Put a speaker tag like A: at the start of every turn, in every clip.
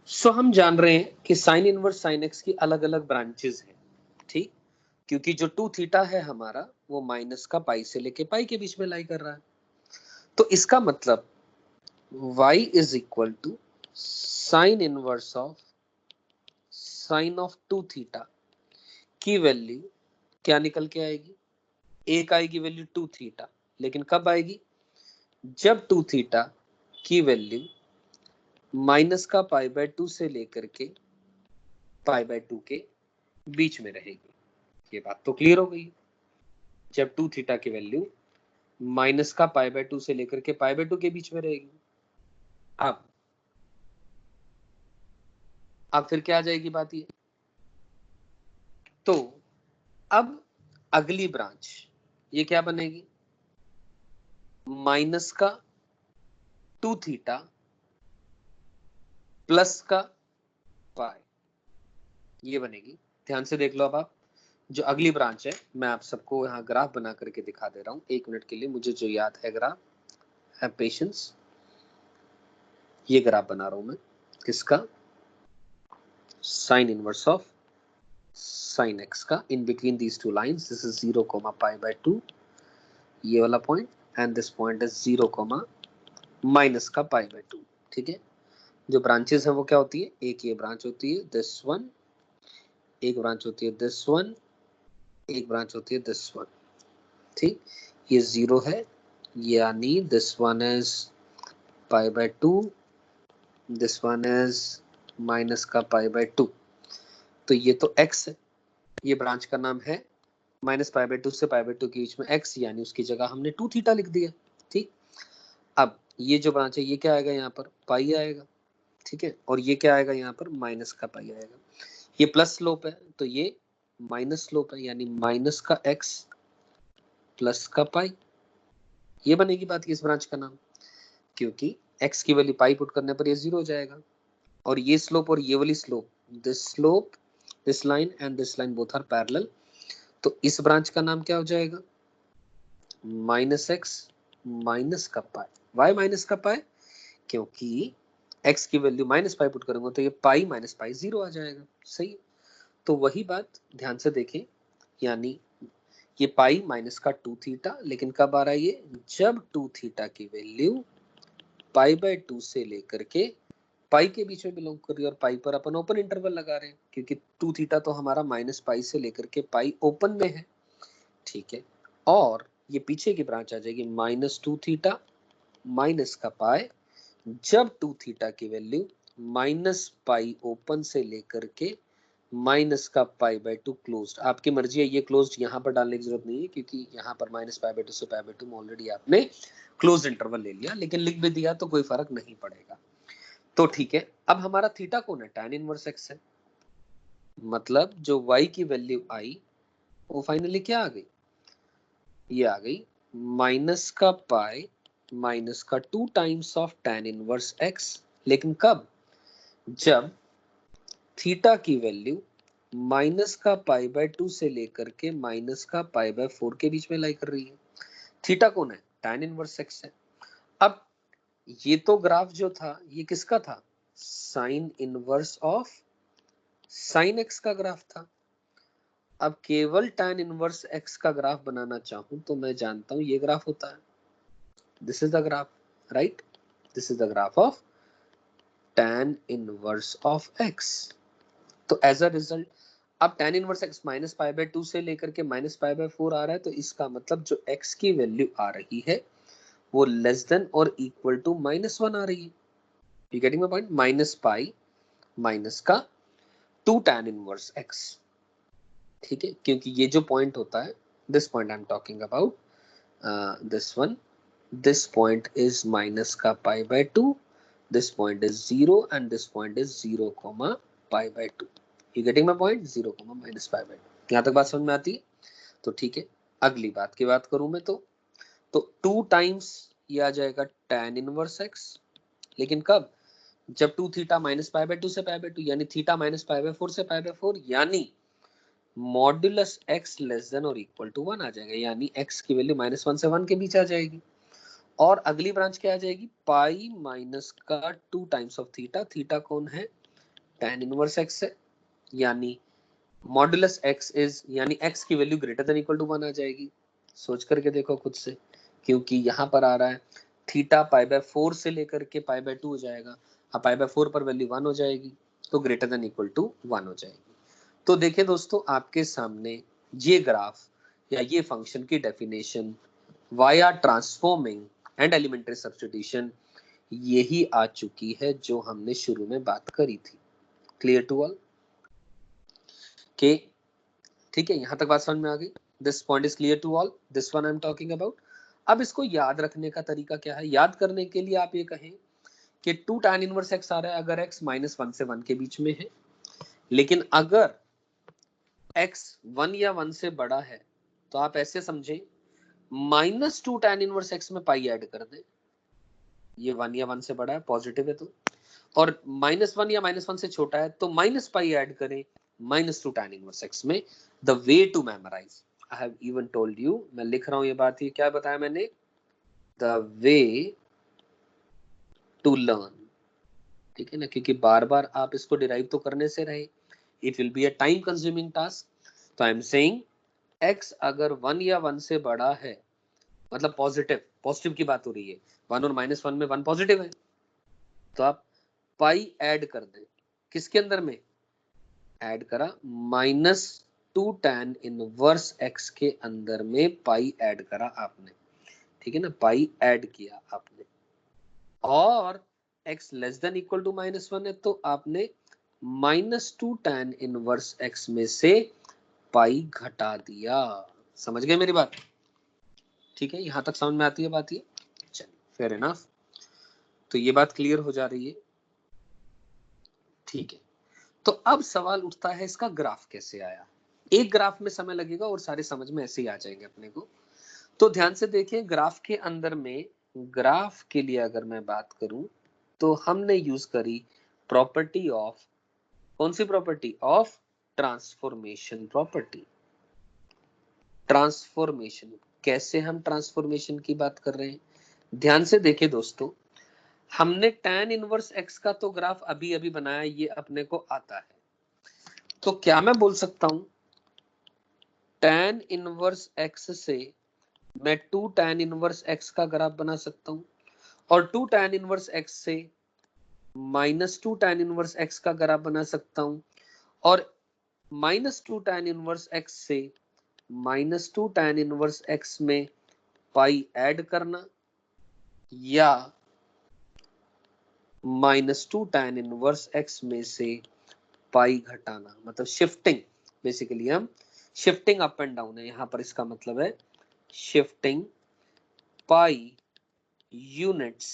A: सो हम जान रहे हैं कि साइन इनवर्स साइन एक्स की अलग अलग ब्रांचेस हैं, ठीक, क्योंकि जो टू थीटा है हमारा वो माइनस का पाई से लेके पाई के बीच में लाई कर रहा है। तो इसका मतलब y is equal to sine inverse of sine of two theta की वैल्यू क्या निकल के आएगी, एक आएगी वैल्यू टू थीटा, लेकिन कब आएगी, जब टू थीटा की वैल्यू माइनस का पाई बाय टू से लेकर के पाई बाय टू के बीच में रहेगी। ये बात तो क्लियर हो गई। जब टू थीटा की वैल्यू माइनस का पाई बाय टू से लेकर के पाई बाय टू के बीच में रहेगी। अब फिर क्या आ जाएगी बात ये, तो अब अगली ब्रांच ये क्या बनेगी, माइनस का टू थीटा प्लस का पाई, ये बनेगी। ध्यान से देख लो। अब आप जो अगली ब्रांच है मैं आप सबको यहाँ ग्राफ बना करके दिखा दे रहा हूँ, एक मिनट के लिए, मुझे जो याद है ग्राफ, है पेशेंस। ये ग्राफ बना रहा हूं मैं, किसका, sine inverse of sine x का, in between these two lines this is 0, pi by 2, ये वाला point, and this point is 0, minus का पाई बाय 2। ठीक है, जो ब्रांचेस है वो क्या होती है, एक ये ब्रांच होती है दिस वन, एक ब्रांच होती है दिस वन, एक ब्रांच होती है दिस वन। ठीक, ये 0 है, यानी this one is pi by 2, this one is minus का पाई बाय 2। तो ये तो x है, ये ब्रांच का नाम है माइनस पाई बाय 2 से पाई बाय 2 के बीच में x, यानी उसकी जगह हमने 2 थीटा लिख दिया। ठीक, अब ये जो ब्रांच है ये क्या आएगा, यहाँ पर पाई आएगा। ठीक है, और ये क्या आएगा, यहाँ पर माइनस का पाई आएगा। ये प्लस स्लोप है तो ये माइनस स्लोप है, यानी माइनस का x प्लस का पाई, ये बनेगी बात इस ब्रांच का नाम, क्योंकि x की वैल्यू पाई पुट करने पर ये 0 हो जाएगा। और ये स्लोप और ये वाली slope, this slope, this line and this line both are parallel, तो इस ब्रांच का नाम क्या हो जाएगा, माइनस एक्स माइनस का पाई। वाई माइनस का पाई, क्योंकि x की वैल्यू माइनस पाई पुट करूंगा तो ये पाई माइनस पाई 0 आ जाएगा। सही, तो वही बात ध्यान से देखें, यानी ये पाई माइनस का 2 थीटा, लेकिन कब आ रहा है ये, जब 2 थीटा की वैल्यू पाई बाय 2 से लेकर के पाई के बीच में बिलोंग कर रही है, और पाई पर अपन ओपन इंटरवल लगा रहे हैं, क्योंकि 2 थीटा तो हमारा माइनस पाई से लेकर के पाई ओपन में है। ठीक है, और ये पीछे की ब्रांच आ जाएगी माइनस 2 थीटा माइनस का पाई, जब 2 थीटा की वैल्यू माइनस पाई ओपन से लेकर के माइनस का पाई बाय 2 क्लोज्ड। आपकी मर्जी है, ये क्लोज्ड यहाँ पर डालने की जरूरत नहीं है, क्योंकि यहाँ पर माइनस पाई बाय 2 से पाई बाय 2 में ऑलरेडी आपने क्लोज इंटरवल ले लिया, लेकिन लिख भी दिया तो कोई फर्क नहीं पड़ेगा। तो ठीक है, अब हमारा थीटा कौन है, tan इनवर्स x है, मतलब जो y की वैल्यू आई वो फाइनली क्या आ गई, ये आ गई माइनस का पाई माइनस का 2 times of tan inverse x, लेकिन कब, जब थीटा की वैल्यू माइनस का पाई बाय 2 से लेकर के माइनस का पाई बाय 4 के बीच में लाई कर रही है। थीटा कौन है, tan इनवर्स x है। अब ये तो ग्राफ जो था ये किसका था, sign inverse of sine x का ग्राफ था। अब केवल tan इनवर्स x का ग्राफ बनाना चाहूं तो मैं जानता हूं ये ग्राफ होता है, this is the graph, right, this is the graph of tan inverse of x। तो एज अ रिजल्ट अब tan inverse x minus pi by 2 से लेकर के माइनस पाई बाय 4 आ रहा है, तो इसका मतलब जो x की वैल्यू आ रही है वो लेस देन और इक्वल टू -1 आ रही है। You getting my point, minus pi minus का 2 tan इनवर्स x। ठीक है, क्योंकि ये जो पॉइंट होता है, this point I am talking about, this one, this point is minus का pi by 2, this point is 0 and this point is 0 pi by 2। You getting my point, 0 minus pi by 2। यहाँ तक बात समझ में आती है। तो ठीक है, अगली बात की बात करूं मैं तो 2 टाइम्स ये आ जाएगा tan इनवर्स x, लेकिन कब, जब 2 थीटा माइनस पाई बाय 2 से पाई बाय 2, यानी थीटा माइनस पाई बाय 4 से पाई बाय 4, यानी मॉड्यूलस x लेस देन और इक्वल टू 1 आ जाएगा, यानी x की वैल्यू -1 से 1 के बीच आ जाएगी। और अगली ब्रांच क्या आ जाएगी, पाई माइनस का 2 टाइम्स ऑफ थीटा। थीटा कौन है, tan इनवर्स x है, यानी मॉडुलस x इज, यानी x की value greater than equal to 1 आ जाएगी। सोच करके देखो खुद से, क्योंकि यहाँ पर आ रहा है थीटा पाई बाय 4 से लेकर के पाई बाय 2 हो जाएगा। अब पाई बाय 4 पर वैल्यू 1 हो जाएगी, तो ग्रेटर देन इक्वल टू 1 हो जाएगी। तो देखिए दोस्तों, आपके सामने ये ग्राफ या ये फंक्शन की definition via transforming and elementary substitution यही आ चुकी है जो हमने शुरू में बात करी थी। Clear to all? के ठीक है, यहां तक बात समझ में आ गई? This point is clear to all, this one I am talking about. अब इसको याद रखने का तरीका क्या है? याद करने के लिए आप ये कहें कि 2 tan इनवर्स x आ रहा है अगर x -1 से 1 के बीच में है, लेकिन अगर x 1 या 1 से बड़ा है तो आप ऐसे समझें -2 tan इनवर्स x में पाई ऐड कर दें। ये 1 या 1 से बड़ा है, पॉजिटिव है तो, और -1 या -1 से छोटा है तो माइनस पाई ऐड करें -2 tan इनवर्स x में। The way to memorise, I have even told you, मैं लिख रहा हूं ये बात, ये क्या बताया मैंने? द वे टू लर्न, ठीक है ना, क्योंकि बार बार आप इसको डिराइव तो करने से रहे, it will be a time consuming task. तो आई एम सेइंग x अगर 1 या 1 से बड़ा है, मतलब पॉजिटिव की बात हो रही है, 1 और -1 में 1 पॉजिटिव है, तो आप पाई ऐड कर दें। किसके अंदर में ऐड करा? -2 tan इनवर्स x के अंदर में पाई ऐड करा आपने, ठीक है ना, पाई ऐड किया आपने। और x less than equal to -1 है तो आपने -2 tan इनवर्स x में से पाई घटा दिया। समझ गए मेरी बात? ठीक है, यहां तक समझ में आती है बात? ये चलिए, फेयर इनफ। तो ये बात क्लियर हो जा रही है, ठीक है। तो अब सवाल उठता है इसका ग्राफ कैसे आया? एक ग्राफ में समय लगेगा और सारे समझ में ऐसे ही आ जाएंगे अपने को। तो ध्यान से देखिए, ग्राफ के अंदर में, ग्राफ के लिए अगर मैं बात करूं तो हमने यूज करी प्रॉपर्टी ऑफ, कौन सी property? Of transformation property. Transformation, कैसे हम ट्रांसफॉर्मेशन की बात कर रहे हैं? ध्यान से देखिए दोस्तों, हमने tan इनवर्स x का तो ग्राफ अभी अभी बनाया, ये अपने को आता है। तो क्या मैं बोल सकता हूं tan इनवर्स x से मैं 2 tan इनवर्स x का ग्राफ बना सकता हूं, और 2 tan इनवर्स x से -2 tan इनवर्स x का ग्राफ बना सकता हूं, और -2 tan इनवर्स x से -2 tan इनवर्स x में पाई ऐड करना, या -2 tan इनवर्स x में से पाई घटाना, मतलब शिफ्टिंग। बेसिकली हम शिफ्टिंग अप एंड डाउन है यहां पर, इसका मतलब है शिफ्टिंग पाई यूनिट्स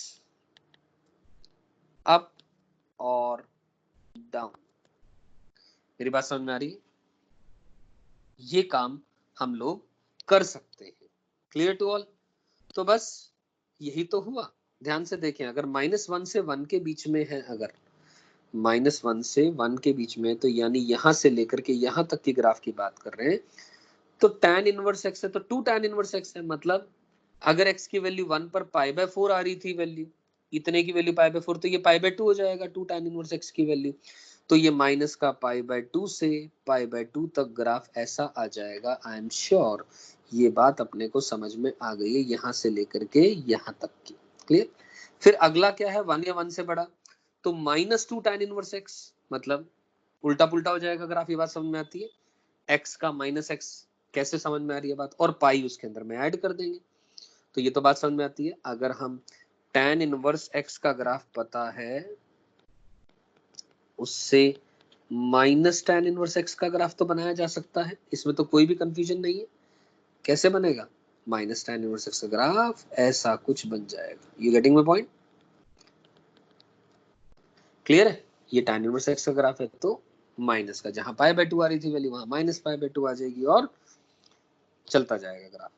A: अप और डाउन। मेरी बात समझ में आ रही है? ये काम हम लोग कर सकते हैं। Clear to all? तो बस यही तो हुआ। ध्यान से देखें, अगर -1 से 1 के बीच में है, अगर -1 से 1 के बीच में, तो यानी यहां से लेकर के यहां तक की ग्राफ की बात कर रहे हैं, तो tan इनवर्स x है तो 2 tan इनवर्स x है, मतलब अगर x की वैल्यू 1 पर पाई बाय 4 आ रही थी वैल्यू, इतने की वैल्यू पाई बाय 4, तो ये पाई बाय 2 हो जाएगा 2 tan इनवर्स x की वैल्यू। तो ये माइनस का पाई बाय 2 से पाई बाय 2 तक ग्राफ ऐसा आ जाएगा। आई एम श्योर ये बात अपने को समझ में आ गई है, यहां से लेकर के यहां तक की। क्लियर? फिर अगला क्या है? 1 या 1 से बड़ा, तो -2 tan इनवर्स x, मतलब उल्टा पुल्टा हो जाएगा ग्राफ। ये बात समझ में आती है? x का -x, कैसे समझ में आ रही है बात? और पाई उसके अंदर में ऐड कर देंगे, तो ये तो बात समझ में आती है। अगर हम tan इनवर्स x का ग्राफ पता है, उससे -tan इनवर्स x का ग्राफ तो बनाया जा सकता है, इसमें तो कोई भी कंफ्यूजन नहीं है। कैसे बनेगा? -tan इनवर्स x का ग्राफ ऐसा कुछ बन जाएगा। You getting my point? Clear है? ये tan इनवर्स x का ग्राफ है, तो माइनस का, जहां पाई बाय 2 आ रही थी वैल्यू, वहां माइनस पाई बाय 2 आ जाएगी और चलता जाएगा ग्राफ।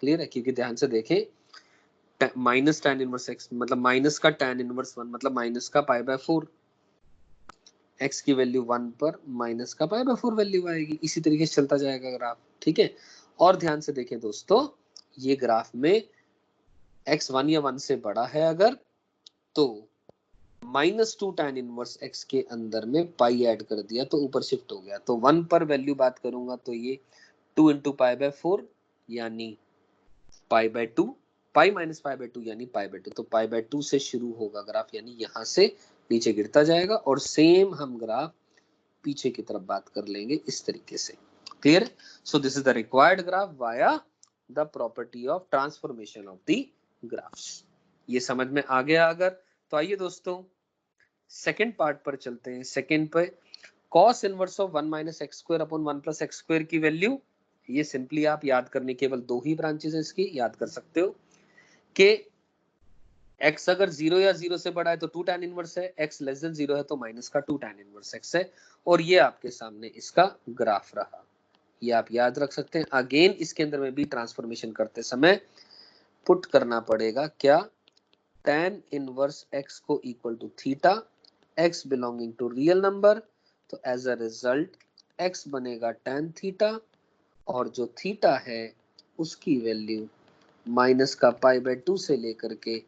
A: क्लियर है? क्योंकि ध्यान से देखें, माइनस tan इनवर्स x मतलब माइनस का tan इनवर्स 1, मतलब माइनस का पाई बाय 4, x की वैल्यू 1 पर माइनस का पाई बाय 4 वैल्यू आएगी। इसी तरीके से चलता जाएगा ग्राफ, ठीक है। और ध्यान से देखें दोस्तों, ये ग्राफ में x 1 या 1 से बड़ा है अगर, तो -2 tan इनवर्स x के अंदर में पाई ऐड कर दिया तो ऊपर शिफ्ट हो गया। तो 1 पर वैल्यू बात करूंगा तो ये 2 × π/4 यानी π/2, पाई माइनस π/2 यानी π/2। तो π/2 से शुरू होगा ग्राफ, यानी यहां से नीचे गिरता जाएगा। और सेम हम ग्राफ पीछे की तरफ बात कर लेंगे इस तरीके से। Clear? So this is the required graph via the property of transformation of the graphs. ये समझ में आ गया अगर? तो आइए दोस्तों सेकेंड पार्ट पर चलते हैं। सेकेंड पे cos inverse of 1 - x² upon 1 + x² की वैल्यू, ये सिंपली आप याद करने, केवल 2 ही ब्रांचेस है इसकी, याद कर सकते हो कि x अगर 0 या 0 से बड़ा है तो 2 tan इनवर्स है, x लेस देन 0 है तो माइनस का 2 tan इनवर्स x है। और ये आपके सामने इसका ग्राफ रहा, ये आप याद रख सकते हैं। अगेन इसके अंदर में भी ट्रांसफॉर्मेशन करते समय पुट करना पड़ेगा क्या, tan इनवर्स x को equal to theta, x belonging to real number, तो एज अ रिजल्ट x बनेगा tan थीटा, और जो थीटा है उसकी वैल्यू माइनस का π/2 से लेकर के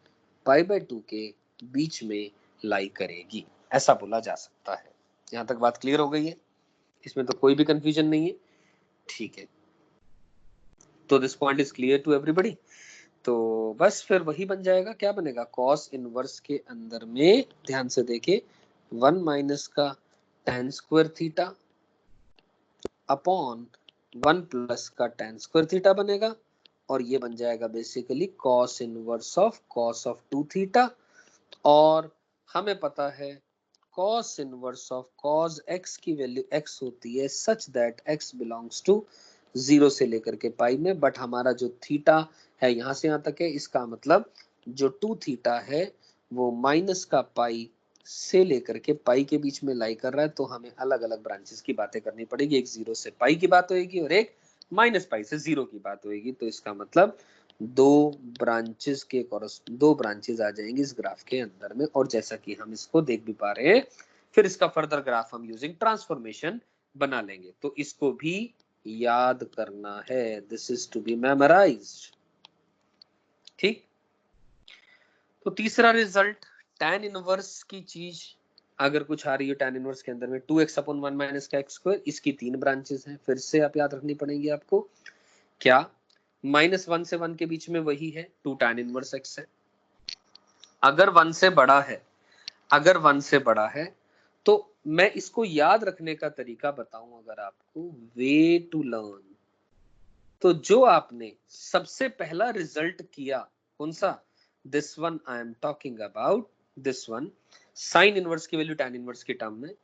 A: π/2 के बीच में लाई करेगी, ऐसा बोला जा सकता है। यहां तक बात क्लियर हो गई है? इसमें तो कोई भी कंफ्यूजन नहीं है, ठीक है? तो this point is clear to everybody. तो बस फिर वही बन जाएगा, क्या बनेगा, कॉस इनवर्स के अंदर में ध्यान से देखे 1 माइनस का tan² थीटा अपॉन 1 प्लस का tan² थीटा बनेगा, और ये बन जाएगा basically cos inverse of cos of 2 theta. और हमें पता है cos inverse of cos x की वैल्यू x होती है such that x belongs to 0 से लेकर के पाई में, बट हमारा जो थीटा है यहां से यहां तक है, इसका मतलब जो 2 थीटा है वो माइनस का पाई से लेकर के पाई के बीच में लाई कर रहा है। तो हमें अलग अलग ब्रांचेस की बातें करनी पड़ेगी, एक 0 से पाई की बात होगी और एक माइनस पाई से 0 की बात होगी। तो इसका मतलब दो ब्रांचेस आ जाएंगी इस ग्राफ के अंदर में। और जैसा कि हम इसको देख भी पा रहे हैं, फिर इसका फर्दर ग्राफ हम यूजिंग ट्रांसफॉर्मेशन बना लेंगे। तो इसको भी याद करना है, this is to be memorised, ठीक? तो तीसरा रिजल्ट tan इनवर्स की चीज अगर कुछ आ रही है tan इनवर्स के अंदर में 2x अपॉन 1 माइनस का x², इसकी 3 ब्रांचेस हैं, फिर से आप याद रखनी पड़ेंगी आपको। क्या? -1 से 1 के बीच में वही है 2 tan इनवर्स x है। अगर 1 से बड़ा है, अगर 1 से बड़ा है तो मैं इसको याद रखने का तरीका बताऊं अगर आपको, वे टू लर्न, तो जो आपने सबसे पहला रिजल्ट किया कौन सा, this one I am talking about, this one, sine inverse की वैल्यू tan इनवर्स के टर्म में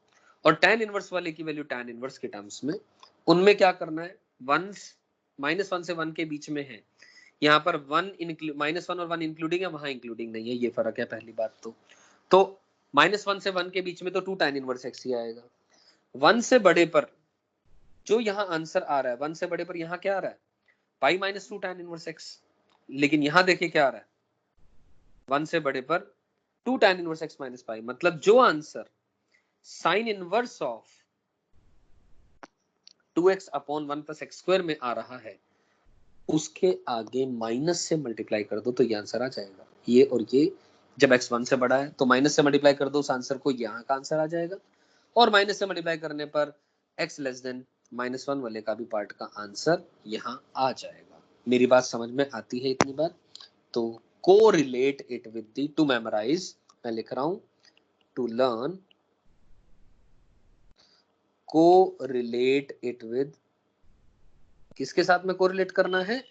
A: और tan इनवर्स वाले की वैल्यू tan इनवर्स के टर्म्स में, उनमें क्या करना है, -1 से 1 के बीच में है, यहाँ पर -1 और 1 इंक्लूडिंग है, वहां इंक्लूडिंग नहीं है, ये फर्क है पहली बात। तो -1 से 1 के बीच में तो 2 tan इनवर्स x ही आएगा। 1 से बड़े पर जो यहाँ आंसर आ रहा है, 1 से बड़े पर यहाँ क्या आ रहा है, पाई -2 tan इनवर्स x। लेकिन यहां देखिए क्या आ रहा है, 1 से बड़े पर 2 tan inverse x minus pi, मतलब जो answer sine inverse of 2x upon 1 + x² में आ रहा है, उसके आगे माइनस से मल्टीप्लाई कर दो तो ये आंसर आ जाएगा। ये और ये जब x 1 से बड़ा है तो माइनस से मल्टीप्लाई कर दो उस आंसर को, यहाँ का आंसर आ जाएगा। और माइनस से मल्टीप्लाई करने पर x लेस देन -1 वाले का भी पार्ट का आंसर यहाँ आ जाएगा। मेरी बात समझ में आती है इतनी बार? तो correlate it with the, to memorise, मैं लिख रहा हूं to learn, correlate it with, किसके साथ में कोरिलेट करना है,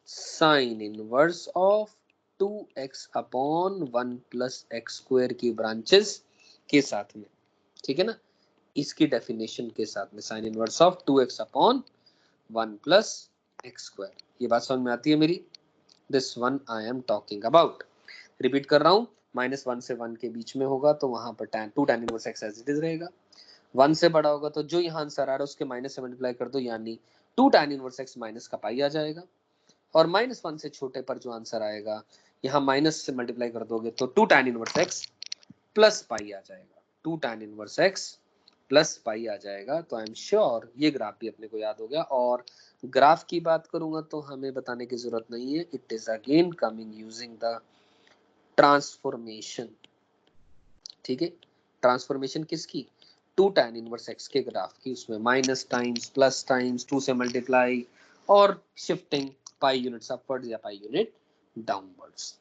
A: sign inverse of 2x upon 1 + x² की ब्रांचेस के साथ में, ठीक है ना, इसकी डेफिनेशन के साथ में, sign inverse of 2x upon 1 + x²। ये बात समझ में आती है मेरी? This one I am talking about. Repeat कर रहा हूं, -1 से 1 के बीच में होगा तो वहां पर 2 tan inverse x as it is रहेगा। 1 से बड़ा होगा तो जो यहाँ आंसर आ रहा है उसके माइनस से मल्टीप्लाई कर दो, यानी 2 tan इनवर्स x माइनस का पाई आ जाएगा। और -1 से छोटे पर जो आंसर आएगा, यहाँ माइनस से मल्टीप्लाई कर दोगे तो 2 tan inverse x plus pi आ जाएगा, 2 tan inverse x plus pi आ जाएगा। तो आई एम श्योर ये ग्राफ भी अपने को याद हो गया। और ग्राफ की बात करूंगा तो हमें बताने की जरूरत नहीं है, it is again coming using the transformation, ठीक है, ट्रांसफॉर्मेशन किसकी, 2 tan इनवर्स x के ग्राफ की, उसमें माइनस टाइम्स प्लस टाइम्स 2 से मल्टीप्लाई और शिफ्टिंग पाई यूनिट्स अपवर्ड्स या पाई यूनिट डाउनवर्ड्स।